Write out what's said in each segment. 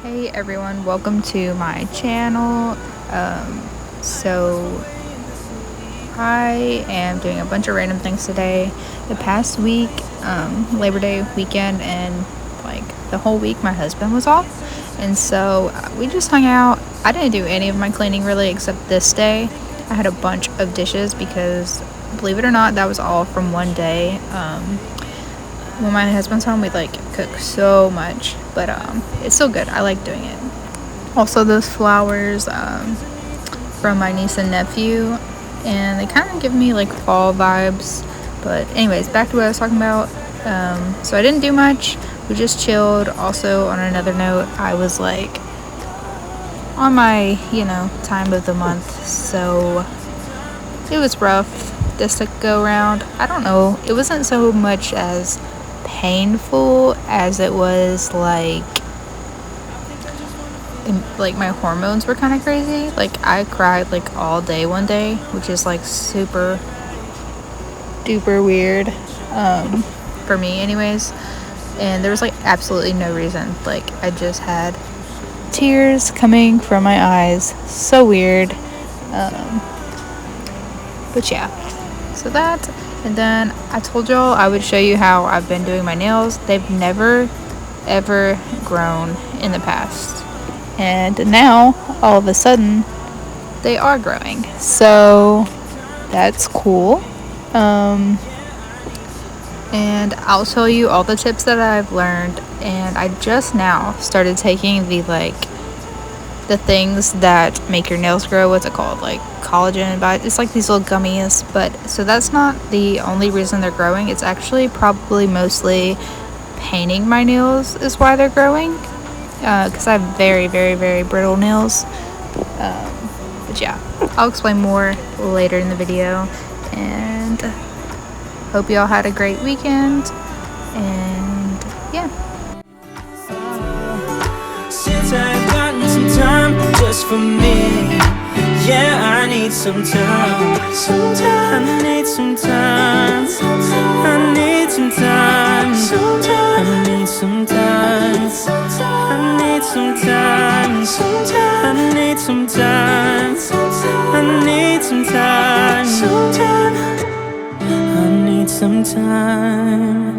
Hey everyone, welcome to my channel. So I am doing a bunch of random things today. The past week, Labor Day weekend, and like the whole week, my husband was off, and so we just hung out. I didn't do any of my cleaning really, except this day. I had a bunch of dishes because, believe it or not, that was all from one day. When my husband's home, we cook so much, but it's still good. I like doing it. Also, those flowers from my niece and nephew, and they kind of give me like fall vibes. But anyways, back to what I was talking about. So I didn't do much. We just chilled. Also, on another note, I was like on my time of the month, so it was rough this go round. I don't know. It wasn't so much as painful as it was like my hormones were kind of crazy. Like I cried like all day one day, which is like super duper weird for me anyways, and there was like absolutely no reason. Like I just had tears coming from my eyes. So weird. But yeah, so that. And then I told y'all I would show you how I've been doing my nails. They've never, ever grown in the past. And now, all of a sudden, they are growing. So, that's cool. And I'll tell you all the tips that I've learned. And I just now started taking the things that make your nails grow. What's it called? Like collagen, but it's like these little gummies. But so that's not the only reason they're growing. It's actually probably mostly painting my nails is why they're growing, because I have very, very, very brittle nails. But yeah, I'll explain more later in the video, and hope y'all had a great weekend. And yeah, since I've gotten some time just for me. Yeah, I need some time. I need some time. I need some time. I need some time. I need some time. I need some time. I need some time. I need some time.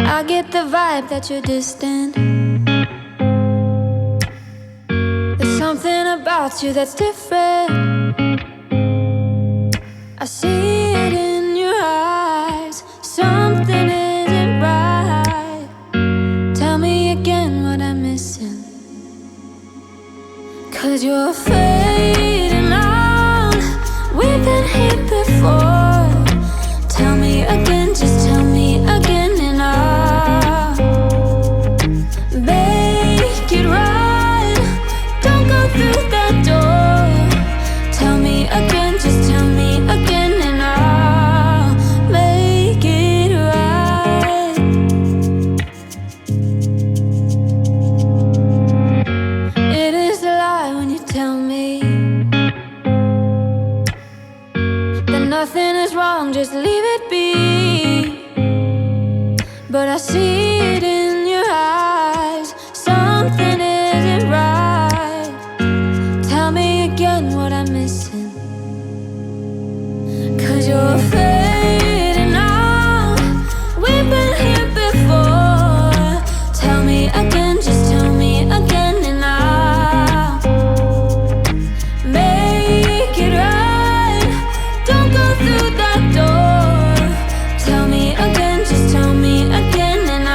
I get the vibe that you're distant. There's something about you that's different. I see it in your eyes. Something isn't right. Tell me again what I'm missing. 'Cause you're fading out. We've been here before. Tell me again, just tell me again, and I'll make it right. Don't go through that door. Tell me again, just tell me again, and I'll make it right. It is a lie when you tell me that nothing is wrong, just leave it be. But I see it in your eyes. Something isn't right. Tell me again what I'm missing. 'Cause you're fading out. We've been here before. Tell me again, just tell me again, and I'll make it right. Don't go through that door. Tell me again, just tell me again, and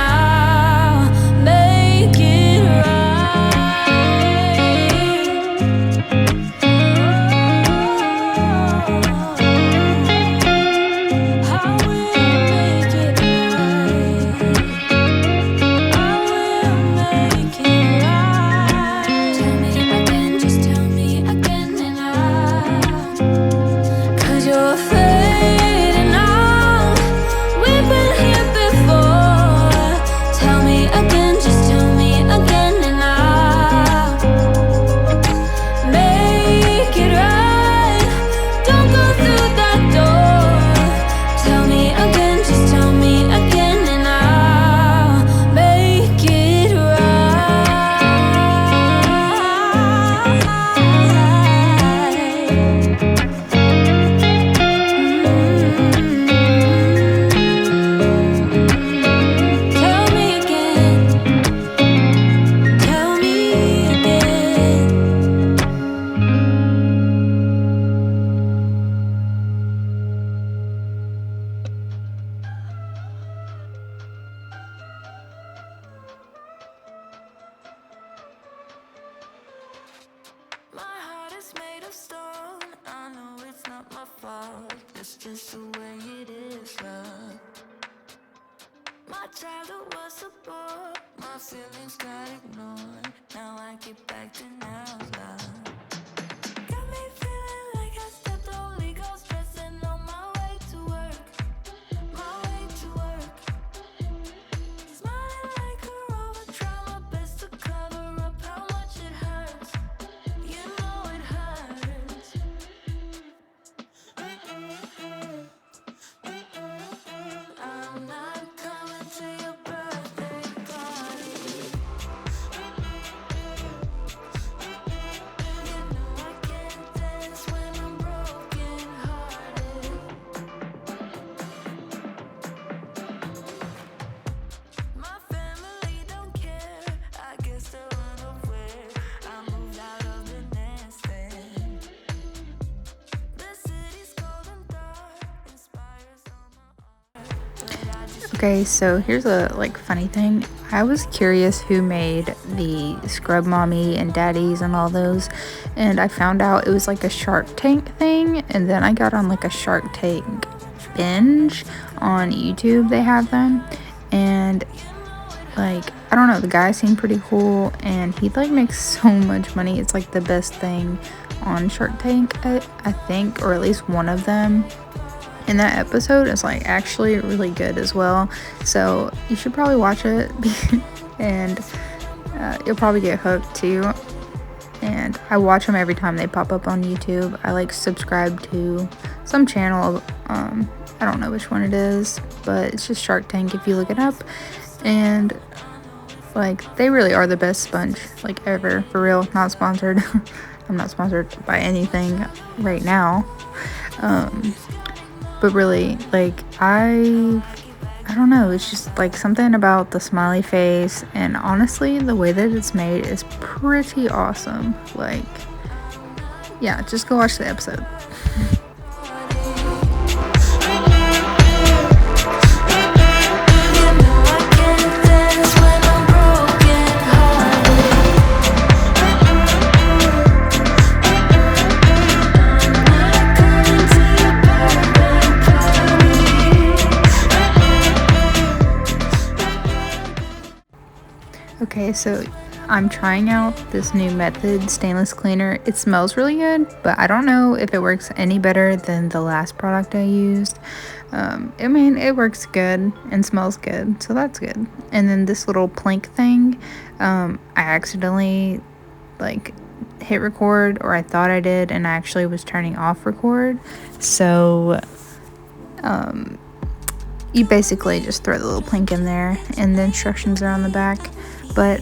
That's just the way it is, love. My childhood was a bore, my feelings got ignored. Now I get back to now, love. Got me feeling like I stepped on legal stressing on my way to work. My way to work. Smiling like a rover, try my best to cover up how much it hurts. You know it hurts. I'm not coming to your birthday party. You know I can't dance when I'm broken hearted. My family don't care, I guess they're unaware. I moved out of the nest then. The city's cold and dark, inspires all my art. But I just Okay, so here's a funny thing. I was curious who made the Scrub Mommy and Daddies and all those, and I found out it was like a Shark Tank thing, and then I got on like a Shark Tank binge on YouTube. They have them, and like I don't know, the guy seemed pretty cool, and he like makes so much money. It's like the best thing on Shark Tank, I think, or at least one of them. And that episode is like actually really good as well, so you should probably watch it. And you'll probably get hooked too. And I watch them every time they pop up on YouTube. I like subscribe to some channel, I don't know which one it is, but it's just Shark Tank if you look it up. And like they really are the best sponge like ever, for real. Not sponsored. I'm not sponsored by anything right now, but really, like I don't know, it's just like something about the smiley face, and honestly the way that it's made is pretty awesome. Like yeah, just go watch the episode. you know I can't dance when I'm broken hearted. I'm not coming to your birthday party. Okay, so I'm trying out this new Method stainless cleaner. It smells really good, but I don't know if it works any better than the last product I used. I mean, it works good and smells good, so that's good. And then this little plank thing, I accidentally like hit record, or I thought I did, and I actually was turning off record. So you basically just throw the little plank in there, and the instructions are on the back. But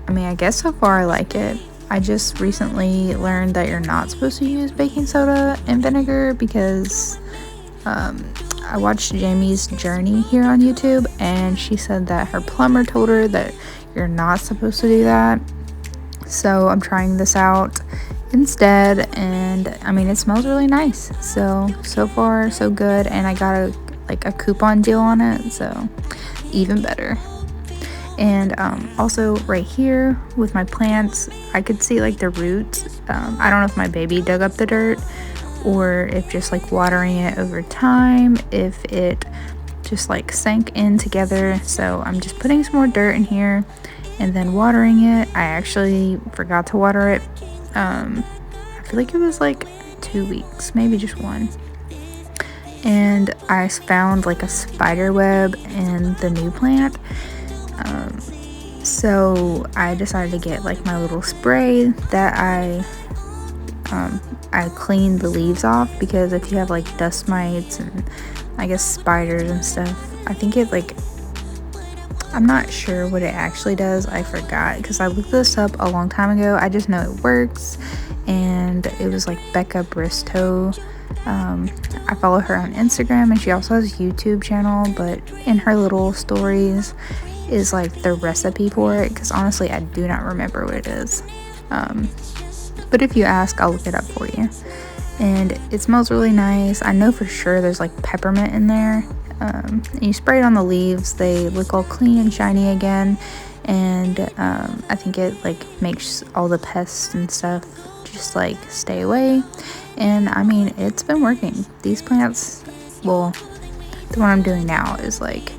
I mean, I guess so far I like it. I just recently learned that you're not supposed to use baking soda and vinegar because I watched Jamie's journey here on YouTube, and she said that her plumber told her that you're not supposed to do that. So I'm trying this out instead, and I mean, it smells really nice. So far so good, and I got a coupon deal on it, so even better. And also right here with my plants, I could see like the roots. I don't know if my baby dug up the dirt, or if just like watering it over time, if it just like sank in together. So I'm just putting some more dirt in here and then watering it. I actually forgot to water it. I feel like it was like 2 weeks, maybe just one. And I found like a spider web in the new plant. So I decided to get like my little spray that I cleaned the leaves off, because if you have like dust mites and I guess spiders and stuff, I think it like, I'm not sure what it actually does. I forgot because I looked this up a long time ago. I just know it works, and it was like Becca Bristow. I follow her on Instagram, and she also has a YouTube channel, but in her little stories is like the recipe for it, because honestly I do not remember what it is. But if you ask, I'll look it up for you. And it smells really nice. I know for sure there's like peppermint in there. And you spray it on the leaves, they look all clean and shiny again. and I think it like makes all the pests and stuff just like stay away. And I mean, it's been working. These plants, well, the one I'm doing now is like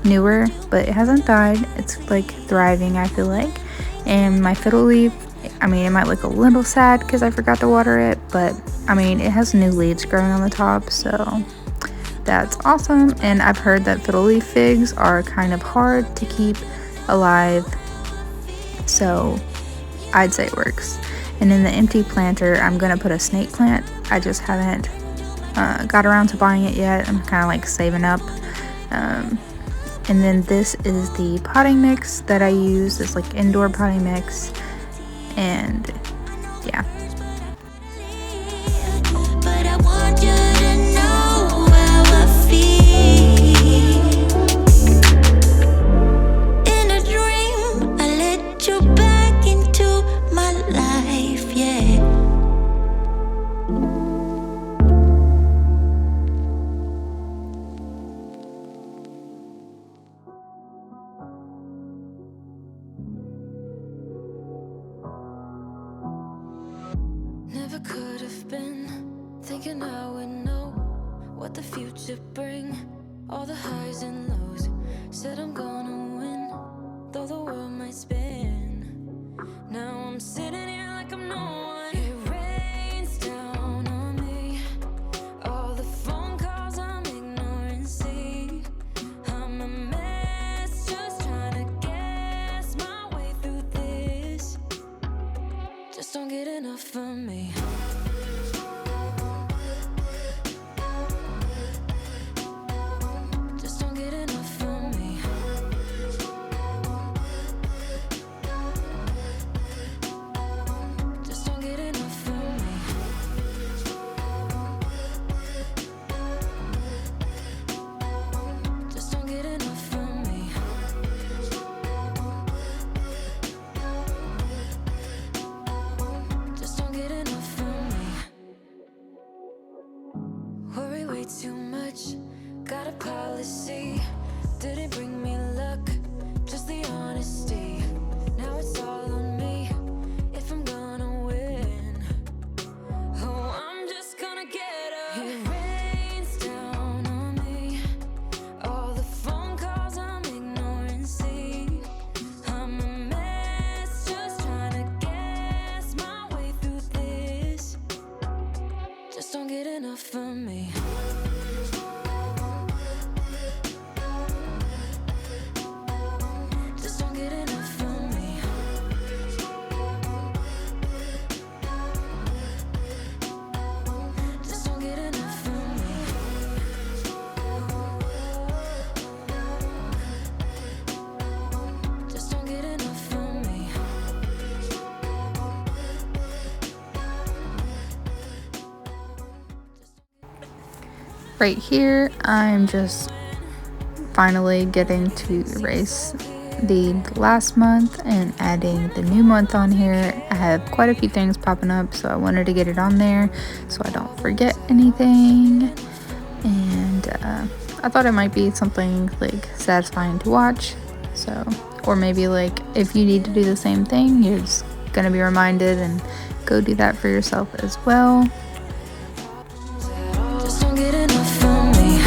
newer, but it hasn't died. It's like thriving, I feel like. And my fiddle leaf, I mean, it might look a little sad because I forgot to water it, but I mean, it has new leaves growing on the top, so that's awesome. And I've heard that fiddle leaf figs are kind of hard to keep alive, so I'd say it works. And in the empty planter, I'm gonna put a snake plant. I just haven't got around to buying it yet. I'm kind of like saving up. And then this is the potting mix that I use. It's like indoor potting mix, and yeah. But I want you to know how I feel. In a dream, I let you back into my life, yeah. Never could have been thinking I would know what the future bring. All the highs and lows. Said I'm gonna win, though the world might spin. Now I'm sitting here like I'm no one. It rains down on me. All the phone calls I'm ignoring. See, I'm a mess, just trying to guess my way through this. Just don't get enough of me. Just don't get enough of me. Just don't get enough of me. Just don't get enough of me. Just don't get enough of me. Worry way too much. Got a policy. Didn't bring me luck, just the honesty. Now it's all on me if I'm gonna win. Oh, I'm just gonna get up. It rains down on me. All the phone calls I'm ignoring. See, I'm a mess, just trying to guess my way through this. Just don't get enough of me. Just don't get enough of me. Just don't get enough of me. Just don't get enough of me. Right here, I'm just finally getting to erase the last month and adding the new month on here. I have quite a few things popping up, so I wanted to get it on there so I don't forget anything. And I thought it might be something like satisfying to watch. So, or maybe like if you need to do the same thing, you're just gonna be reminded and go do that for yourself as well. Just don't get enough of me.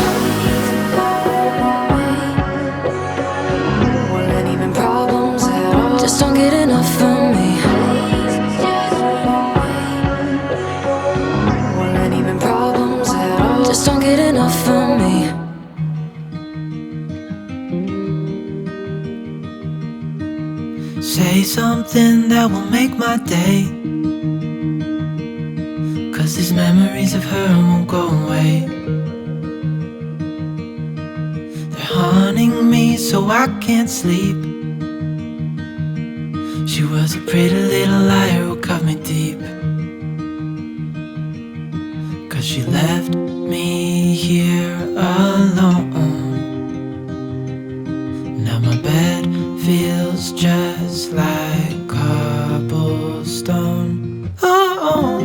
Weren't even problems at all. Just don't get enough of me. Weren't even problems at all. Just don't get enough of me. Say something that will make my day, 'cause these memories of her won't go away. They're haunting me so I can't sleep. She was a pretty little liar who cut me deep, 'cause she left me here alone. Now my bed feels just like cobblestone. Oh,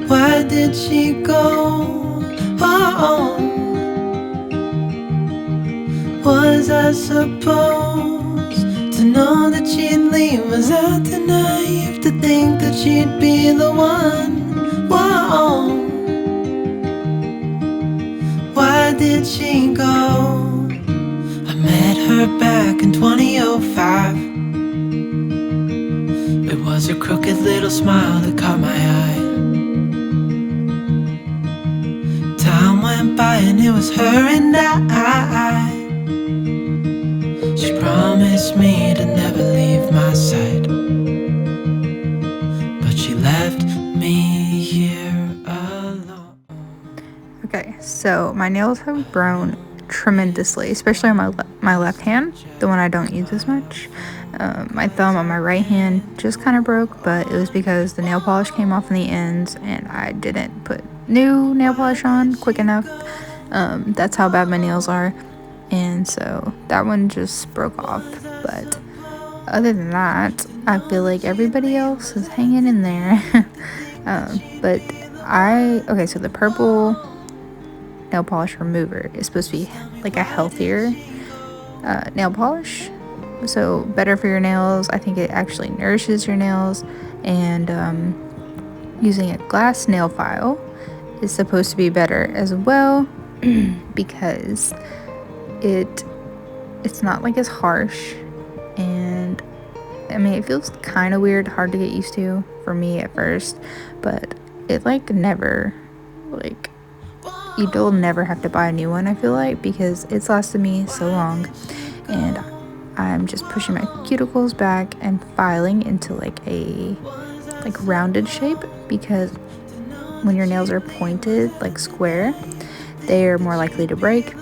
why did she go? Oh, Was I supposed to know that she'd leave? Was I too naive to think that she'd be the one? Whoa. Why did she go? I met her back in 2005. It was her crooked little smile that caught my eye. Time went by and it was her and I. She promised me to never leave my side, but she left me here alone. Okay, so my nails have grown tremendously, especially on my left hand, the one I don't use as much. My thumb on my right hand just kind of broke, but it was because the nail polish came off on the ends and I didn't put new nail polish on quick enough. That's how bad my nails are, and so that one just broke off. But other than that, I feel like everybody else is hanging in there. But so the purple nail polish remover is supposed to be like a healthier nail polish, so better for your nails. I think it actually nourishes your nails, and using a glass nail file is supposed to be better as well because it's not like as harsh, and I mean it feels kind of weird, hard to get used to for me at first, but it you'll never have to buy a new one, I feel like, because it's lasted me so long. And I'm just pushing my cuticles back and filing into like a rounded shape, because when your nails are pointed like square, they are more likely to break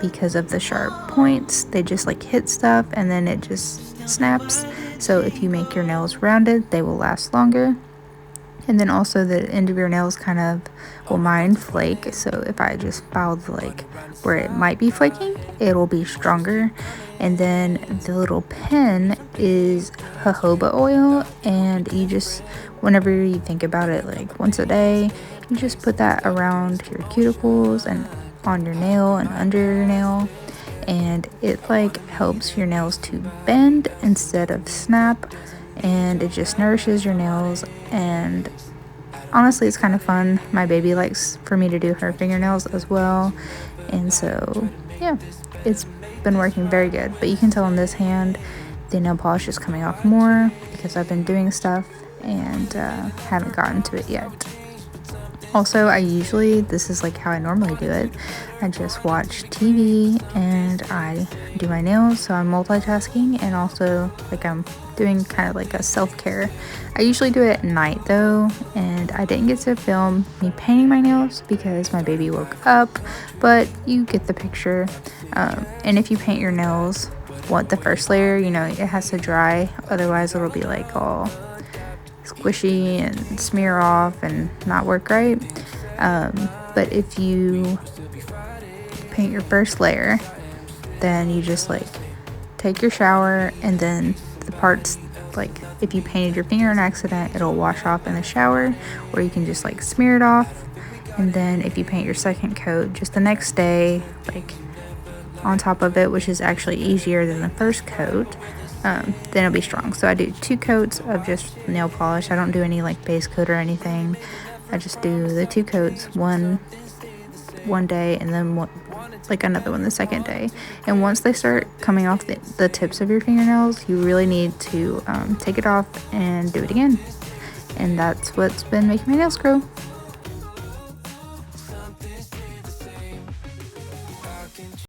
because of the sharp points. They just like hit stuff and then it just snaps. So if you make your nails rounded, they will last longer. And then also the end of your nails mine flake. So if I just filed like where it might be flaking, it'll be stronger. And then the little pen is jojoba oil, and you just, whenever you think about it, like once a day, you just put that around your cuticles and on your nail and under your nail, and it like helps your nails to bend instead of snap, and it just nourishes your nails. And honestly, it's kind of fun. My baby likes for me to do her fingernails as well, and so yeah, it's been working very good. But you can tell on this hand the nail polish is coming off more because I've been doing stuff and haven't gotten to it yet. Also, this is like how I normally do it. I just watch TV and I do my nails, so I'm multitasking, and also like I'm doing kind of like a self-care. I usually do it at night though, and I didn't get to film me painting my nails because my baby woke up, but you get the picture. And if you paint your nails, the first layer, it has to dry, otherwise it'll be like all squishy and smear off and not work right. But if you paint your first layer, then you just like take your shower, and then the parts, like if you painted your finger on accident, it'll wash off in the shower, or you can just like smear it off. And then if you paint your second coat just the next day, like on top of it, which is actually easier than the first coat, then it'll be strong. So I do 2 coats of just nail polish. I don't do any like base coat or anything. I just do the 2 coats, one day, and then another one the second day. And once they start coming off the tips of your fingernails, you really need to take it off and do it again. And that's what's been making my nails grow.